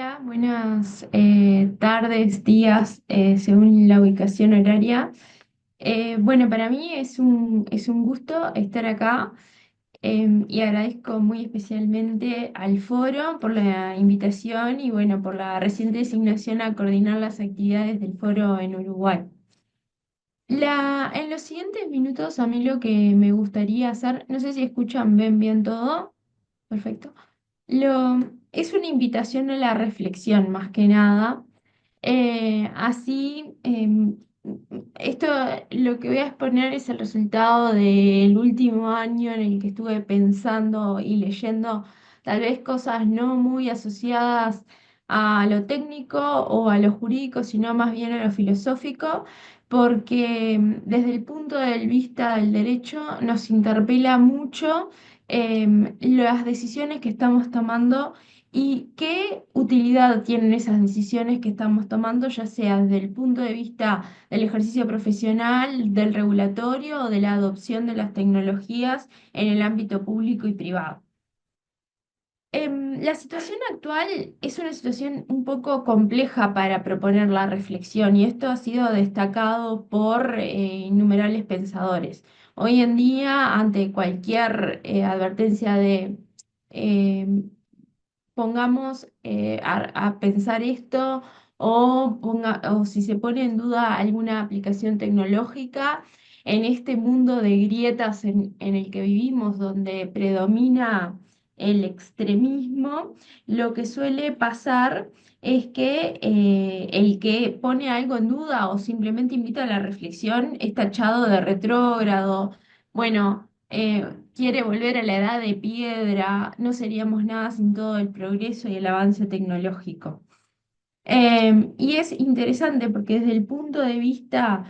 Hola, buenas tardes, días, según la ubicación horaria. Bueno, para mí es un gusto estar acá y agradezco muy especialmente al foro por la invitación y bueno, por la reciente designación a coordinar las actividades del foro en Uruguay. En los siguientes minutos a mí lo que me gustaría hacer, no sé si escuchan, ven bien todo, perfecto. Es una invitación a la reflexión más que nada. Así, esto lo que voy a exponer es el resultado del último año en el que estuve pensando y leyendo tal vez cosas no muy asociadas a lo técnico o a lo jurídico, sino más bien a lo filosófico, porque desde el punto de vista del derecho nos interpela mucho las decisiones que estamos tomando y qué utilidad tienen esas decisiones que estamos tomando, ya sea desde el punto de vista del ejercicio profesional, del regulatorio o de la adopción de las tecnologías en el ámbito público y privado. La situación actual es una situación un poco compleja para proponer la reflexión y esto ha sido destacado por innumerables pensadores. Hoy en día, ante cualquier advertencia de em, pongamos a pensar esto o si se pone en duda alguna aplicación tecnológica en este mundo de grietas en el que vivimos, donde predomina el extremismo, lo que suele pasar es que el que pone algo en duda o simplemente invita a la reflexión es tachado de retrógrado. Bueno, quiere volver a la edad de piedra, no seríamos nada sin todo el progreso y el avance tecnológico. Y es interesante porque desde el punto de vista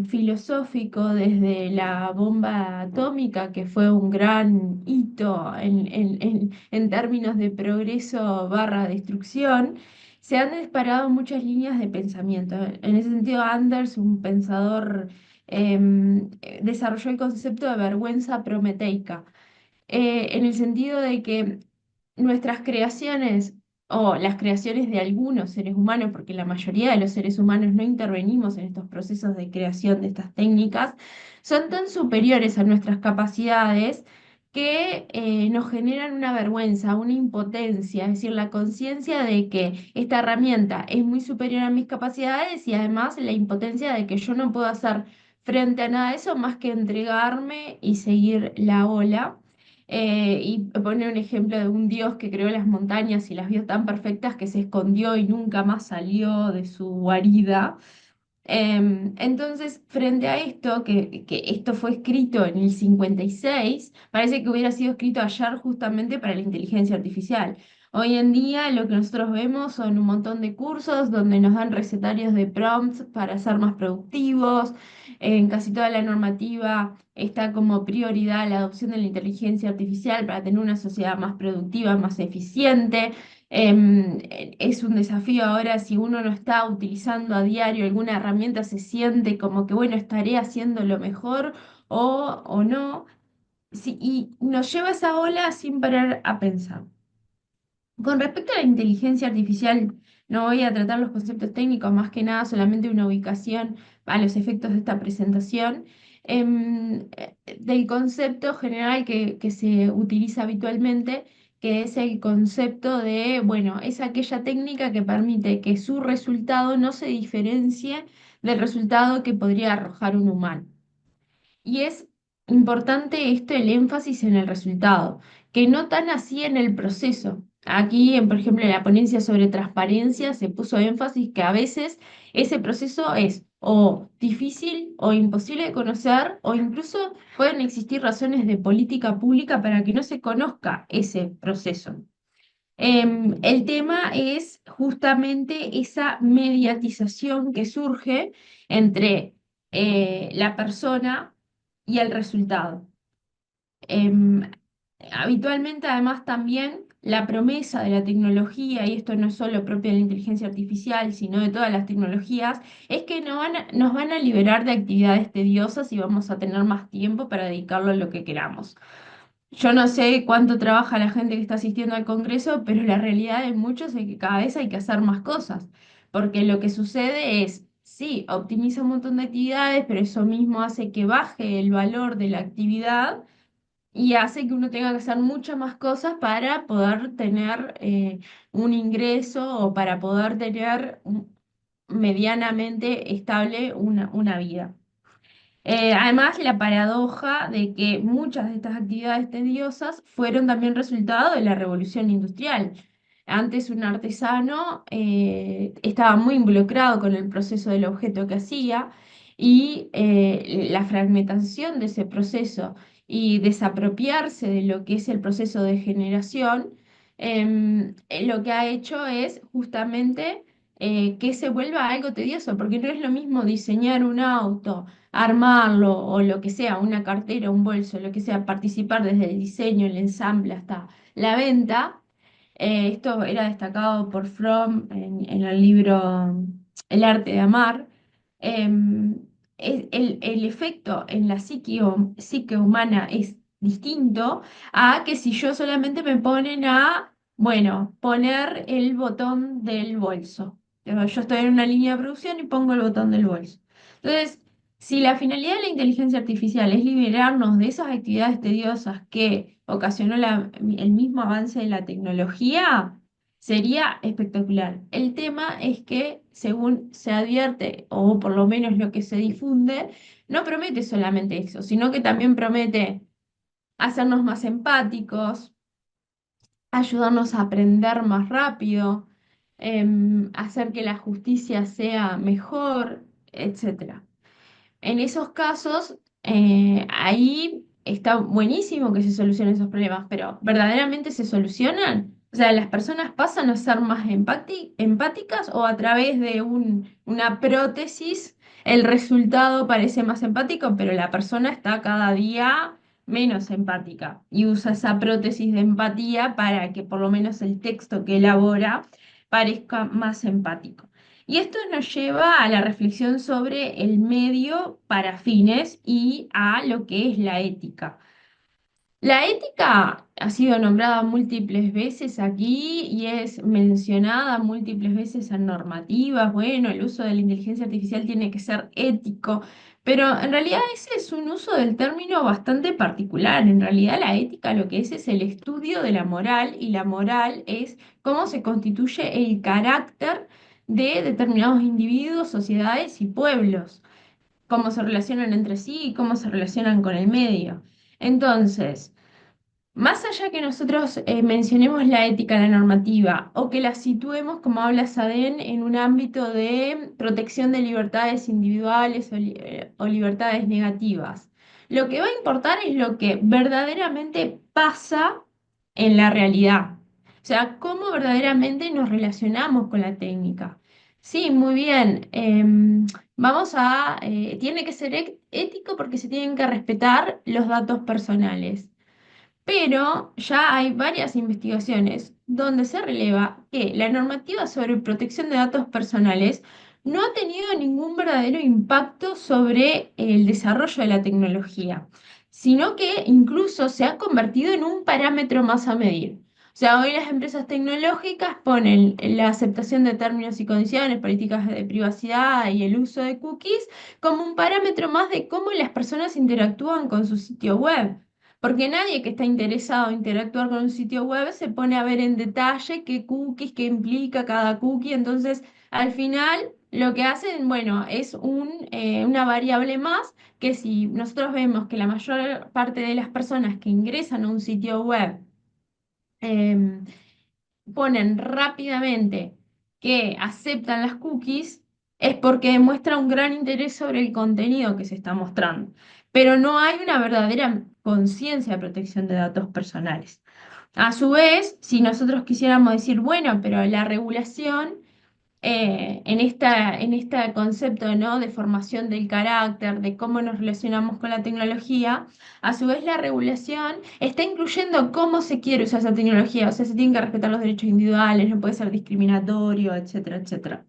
filosófico, desde la bomba atómica, que fue un gran hito en términos de progreso barra destrucción, se han disparado muchas líneas de pensamiento. En ese sentido, Anders, un pensador, desarrolló el concepto de vergüenza prometeica en el sentido de que nuestras creaciones o las creaciones de algunos seres humanos, porque la mayoría de los seres humanos no intervenimos en estos procesos de creación de estas técnicas, son tan superiores a nuestras capacidades que nos generan una vergüenza, una impotencia, es decir, la conciencia de que esta herramienta es muy superior a mis capacidades y además la impotencia de que yo no puedo hacer frente a nada de eso más que entregarme y seguir la ola. Y pone un ejemplo de un dios que creó las montañas y las vio tan perfectas que se escondió y nunca más salió de su guarida. Entonces, frente a esto, que esto fue escrito en el 56, parece que hubiera sido escrito ayer justamente para la inteligencia artificial. Hoy en día lo que nosotros vemos son un montón de cursos donde nos dan recetarios de prompts para ser más productivos. En casi toda la normativa está como prioridad la adopción de la inteligencia artificial para tener una sociedad más productiva, más eficiente. Es un desafío ahora si uno no está utilizando a diario alguna herramienta, se siente como que, bueno, estaré haciendo lo mejor o no. Sí, y nos lleva a esa ola sin parar a pensar. Con respecto a la inteligencia artificial, no voy a tratar los conceptos técnicos, más que nada solamente una ubicación a los efectos de esta presentación. Del concepto general que se utiliza habitualmente, que es el concepto de, bueno, es aquella técnica que permite que su resultado no se diferencie del resultado que podría arrojar un humano. Y es importante esto, el énfasis en el resultado, que no tan así en el proceso. Aquí, por ejemplo, en la ponencia sobre transparencia se puso énfasis que a veces ese proceso es o difícil o imposible de conocer o incluso pueden existir razones de política pública para que no se conozca ese proceso. El tema es justamente esa mediatización que surge entre la persona y el resultado. Em, Habitualmente, además, también la promesa de la tecnología, y esto no es solo propio de la inteligencia artificial, sino de todas las tecnologías, es que nos van a liberar de actividades tediosas y vamos a tener más tiempo para dedicarlo a lo que queramos. Yo no sé cuánto trabaja la gente que está asistiendo al Congreso, pero la realidad de muchos es que cada vez hay que hacer más cosas, porque lo que sucede es, sí, optimiza un montón de actividades, pero eso mismo hace que baje el valor de la actividad y hace que uno tenga que hacer muchas más cosas para poder tener un ingreso o para poder tener medianamente estable una vida. Además, la paradoja de que muchas de estas actividades tediosas fueron también resultado de la revolución industrial. Antes un artesano estaba muy involucrado con el proceso del objeto que hacía y la fragmentación de ese proceso y desapropiarse de lo que es el proceso de generación, lo que ha hecho es justamente que se vuelva algo tedioso, porque no es lo mismo diseñar un auto, armarlo o lo que sea, una cartera, un bolso, lo que sea, participar desde el diseño, el ensamble hasta la venta. Esto era destacado por Fromm en el libro El arte de amar. El efecto en la psique humana es distinto a que si yo solamente me ponen a, bueno, poner el botón del bolso. Yo estoy en una línea de producción y pongo el botón del bolso. Entonces, si la finalidad de la inteligencia artificial es liberarnos de esas actividades tediosas que ocasionó el mismo avance de la tecnología, sería espectacular. El tema es que, según se advierte, o por lo menos lo que se difunde, no promete solamente eso, sino que también promete hacernos más empáticos, ayudarnos a aprender más rápido, hacer que la justicia sea mejor, etcétera. En esos casos, ahí está buenísimo que se solucionen esos problemas, pero ¿verdaderamente se solucionan? O sea, ¿las personas pasan a ser más empáticas o a través de una prótesis el resultado parece más empático, pero la persona está cada día menos empática y usa esa prótesis de empatía para que por lo menos el texto que elabora parezca más empático? Y esto nos lleva a la reflexión sobre el medio para fines y a lo que es la ética. La ética ha sido nombrada múltiples veces aquí y es mencionada múltiples veces en normativas. Bueno, el uso de la inteligencia artificial tiene que ser ético, pero en realidad ese es un uso del término bastante particular. En realidad la ética lo que es el estudio de la moral y la moral es cómo se constituye el carácter de determinados individuos, sociedades y pueblos, cómo se relacionan entre sí y cómo se relacionan con el medio. Entonces, más allá que nosotros mencionemos la ética, la normativa, o que la situemos, como habla Sadén, en un ámbito de protección de libertades individuales o libertades negativas, lo que va a importar es lo que verdaderamente pasa en la realidad. O sea, cómo verdaderamente nos relacionamos con la técnica. Sí, muy bien. Tiene que ser ético porque se tienen que respetar los datos personales. Pero ya hay varias investigaciones donde se releva que la normativa sobre protección de datos personales no ha tenido ningún verdadero impacto sobre el desarrollo de la tecnología, sino que incluso se ha convertido en un parámetro más a medir. O sea, hoy las empresas tecnológicas ponen la aceptación de términos y condiciones, políticas de privacidad y el uso de cookies como un parámetro más de cómo las personas interactúan con su sitio web. Porque nadie que está interesado en interactuar con un sitio web se pone a ver en detalle qué cookies, qué implica cada cookie. Entonces, al final, lo que hacen, bueno, es una variable más que si nosotros vemos que la mayor parte de las personas que ingresan a un sitio web em, ponen rápidamente que aceptan las cookies, es porque demuestra un gran interés sobre el contenido que se está mostrando. Pero no hay una verdadera conciencia de protección de datos personales. A su vez, si nosotros quisiéramos decir, bueno, pero la regulación en este concepto, ¿no?, de formación del carácter, de cómo nos relacionamos con la tecnología, a su vez la regulación está incluyendo cómo se quiere usar esa tecnología, o sea, se tienen que respetar los derechos individuales, no puede ser discriminatorio, etcétera, etcétera.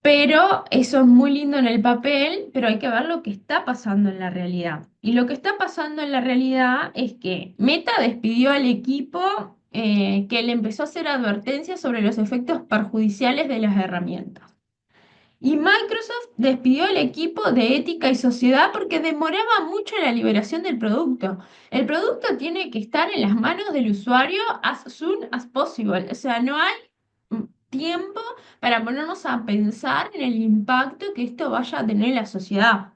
Pero eso es muy lindo en el papel, pero hay que ver lo que está pasando en la realidad. Y lo que está pasando en la realidad es que Meta despidió al equipo que le empezó a hacer advertencias sobre los efectos perjudiciales de las herramientas. Y Microsoft despidió al equipo de ética y sociedad porque demoraba mucho la liberación del producto. El producto tiene que estar en las manos del usuario as soon as possible. O sea, no hay tiempo para ponernos a pensar en el impacto que esto vaya a tener en la sociedad.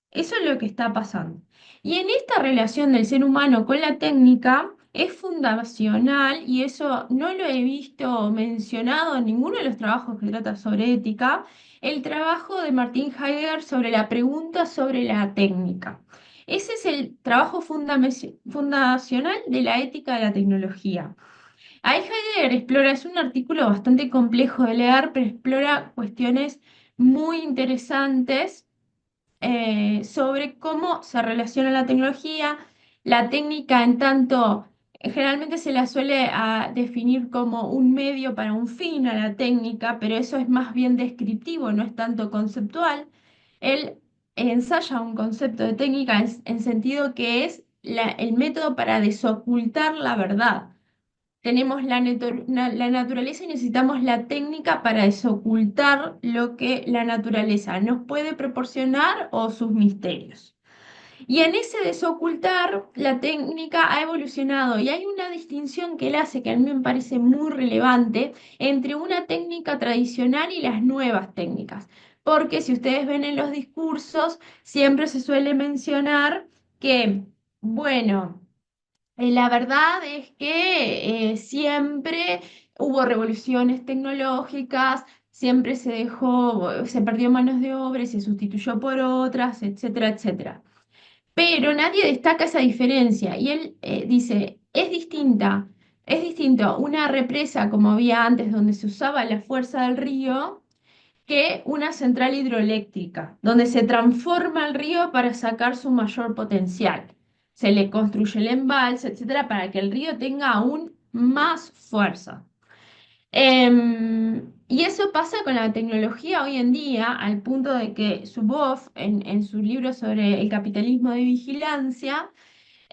Eso es lo que está pasando. Y en esta relación del ser humano con la técnica es fundacional, y eso no lo he visto mencionado en ninguno de los trabajos que trata sobre ética, el trabajo de Martin Heidegger sobre la pregunta sobre la técnica. Ese es el trabajo fundacional de la ética de la tecnología. Ahí Heidegger explora, es un artículo bastante complejo de leer, pero explora cuestiones muy interesantes sobre cómo se relaciona la tecnología, la técnica en tanto, generalmente se la suele definir como un medio para un fin a la técnica, pero eso es más bien descriptivo, no es tanto conceptual. Él ensaya un concepto de técnica en sentido que es el método para desocultar la verdad. Tenemos la naturaleza y necesitamos la técnica para desocultar lo que la naturaleza nos puede proporcionar o sus misterios. Y en ese desocultar, la técnica ha evolucionado y hay una distinción que él hace que a mí me parece muy relevante entre una técnica tradicional y las nuevas técnicas. Porque si ustedes ven en los discursos, siempre se suele mencionar que, bueno, la verdad es que siempre hubo revoluciones tecnológicas, siempre se dejó, se perdió manos de obra y se sustituyó por otras, etcétera, etcétera. Pero nadie destaca esa diferencia y él dice, es distinta, es distinto una represa como había antes donde se usaba la fuerza del río que una central hidroeléctrica, donde se transforma el río para sacar su mayor potencial. Se le construye el embalse, etcétera, para que el río tenga aún más fuerza. Y eso pasa con la tecnología hoy en día, al punto de que Zuboff, en su libro sobre el capitalismo de vigilancia,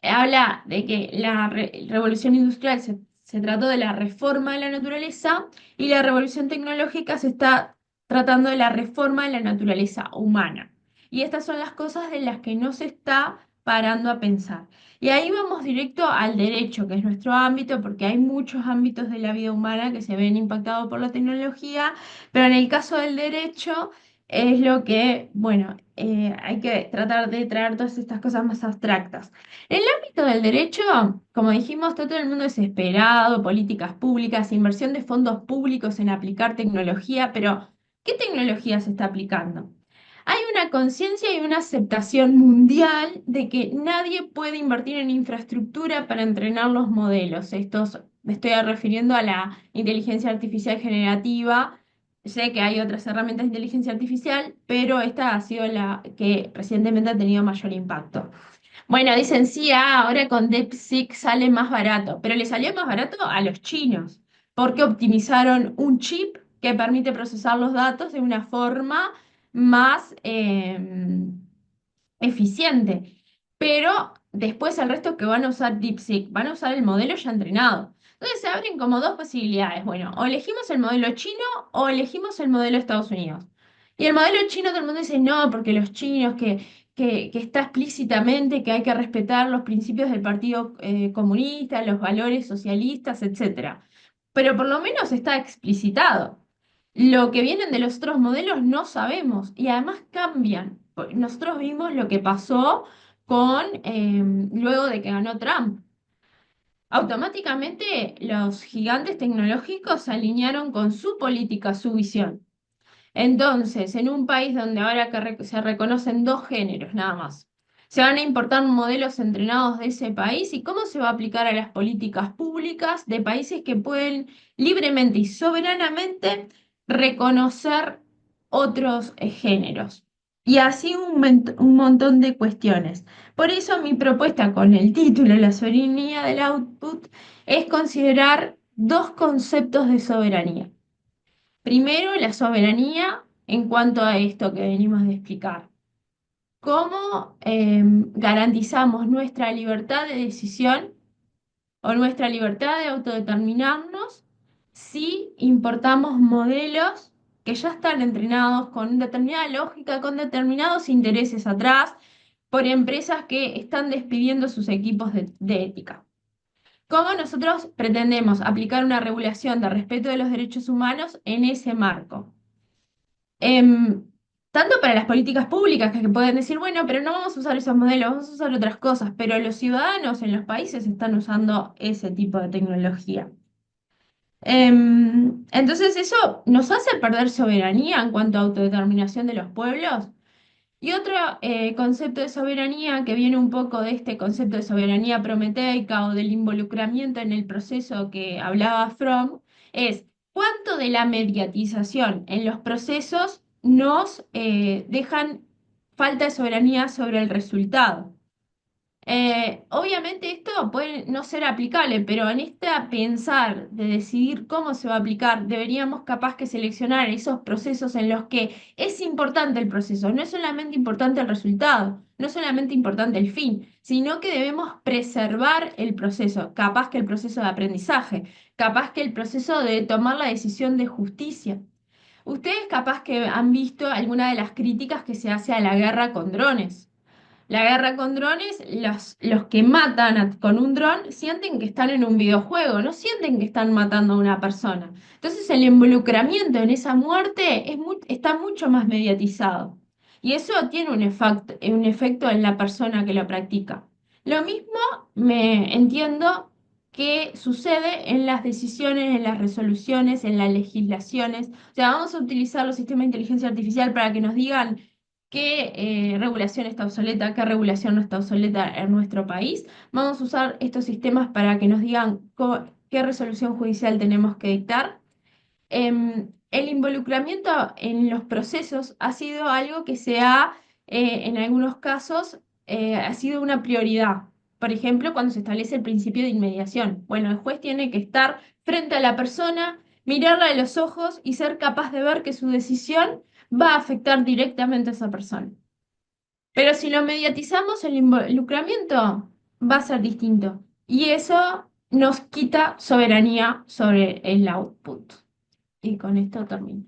habla de que la revolución industrial se trató de la reforma de la naturaleza y la revolución tecnológica se está tratando de la reforma de la naturaleza humana. Y estas son las cosas de las que no se está parando a pensar. Y ahí vamos directo al derecho, que es nuestro ámbito, porque hay muchos ámbitos de la vida humana que se ven impactados por la tecnología, pero en el caso del derecho es lo que, bueno, hay que tratar de traer todas estas cosas más abstractas. En el ámbito del derecho, como dijimos, está todo el mundo desesperado, políticas públicas, inversión de fondos públicos en aplicar tecnología, pero ¿qué tecnología se está aplicando? Hay una conciencia y una aceptación mundial de que nadie puede invertir en infraestructura para entrenar los modelos. Estos, me estoy refiriendo a la inteligencia artificial generativa. Sé que hay otras herramientas de inteligencia artificial, pero esta ha sido la que recientemente ha tenido mayor impacto. Bueno, dicen sí, ahora con DeepSeek sale más barato, pero le salió más barato a los chinos, porque optimizaron un chip que permite procesar los datos de una forma más eficiente. Pero después el resto que van a usar DeepSeek, van a usar el modelo ya entrenado. Entonces se abren como dos posibilidades. Bueno, o elegimos el modelo chino o elegimos el modelo de Estados Unidos. Y el modelo chino todo el mundo dice no, porque los chinos que está explícitamente que hay que respetar los principios del Partido Comunista, los valores socialistas, etcétera. Pero por lo menos está explicitado. Lo que vienen de los otros modelos no sabemos y además cambian. Nosotros vimos lo que pasó con luego de que ganó Trump. Automáticamente los gigantes tecnológicos se alinearon con su política, su visión. Entonces, en un país donde ahora se reconocen dos géneros nada más, se van a importar modelos entrenados de ese país y cómo se va a aplicar a las políticas públicas de países que pueden libremente y soberanamente reconocer otros géneros. Y así un montón de cuestiones. Por eso mi propuesta con el título La soberanía del output es considerar dos conceptos de soberanía. Primero, la soberanía en cuanto a esto que venimos de explicar. ¿Cómo garantizamos nuestra libertad de decisión o nuestra libertad de autodeterminarnos si importamos modelos que ya están entrenados con determinada lógica, con determinados intereses atrás, por empresas que están despidiendo sus equipos de ética? ¿Cómo nosotros pretendemos aplicar una regulación de respeto de los derechos humanos en ese marco? Em, Tanto para las políticas públicas que pueden decir, bueno, pero no vamos a usar esos modelos, vamos a usar otras cosas, pero los ciudadanos en los países están usando ese tipo de tecnología. Entonces eso nos hace perder soberanía en cuanto a autodeterminación de los pueblos. Y otro concepto de soberanía que viene un poco de este concepto de soberanía prometeica o del involucramiento en el proceso que hablaba Fromm es cuánto de la mediatización en los procesos nos dejan falta de soberanía sobre el resultado. Obviamente esto puede no ser aplicable, pero en este pensar de decidir cómo se va a aplicar, deberíamos capaz que seleccionar esos procesos en los que es importante el proceso, no es solamente importante el resultado, no es solamente importante el fin, sino que debemos preservar el proceso, capaz que el proceso de aprendizaje, capaz que el proceso de tomar la decisión de justicia. Ustedes capaz que han visto alguna de las críticas que se hace a la guerra con drones. La guerra con drones, los que matan con un dron sienten que están en un videojuego, no sienten que están matando a una persona. Entonces el involucramiento en esa muerte está mucho más mediatizado. Y eso tiene un efecto en la persona que lo practica. Lo mismo me entiendo que sucede en las decisiones, en las resoluciones, en las legislaciones. O sea, vamos a utilizar los sistemas de inteligencia artificial para que nos digan qué regulación está obsoleta, qué regulación no está obsoleta en nuestro país. Vamos a usar estos sistemas para que nos digan qué resolución judicial tenemos que dictar. El involucramiento en los procesos ha sido algo que en algunos casos, ha sido una prioridad. Por ejemplo, cuando se establece el principio de inmediación. Bueno, el juez tiene que estar frente a la persona, mirarla a los ojos y ser capaz de ver que su decisión va a afectar directamente a esa persona. Pero si lo mediatizamos, el involucramiento va a ser distinto. Y eso nos quita soberanía sobre el output. Y con esto termino.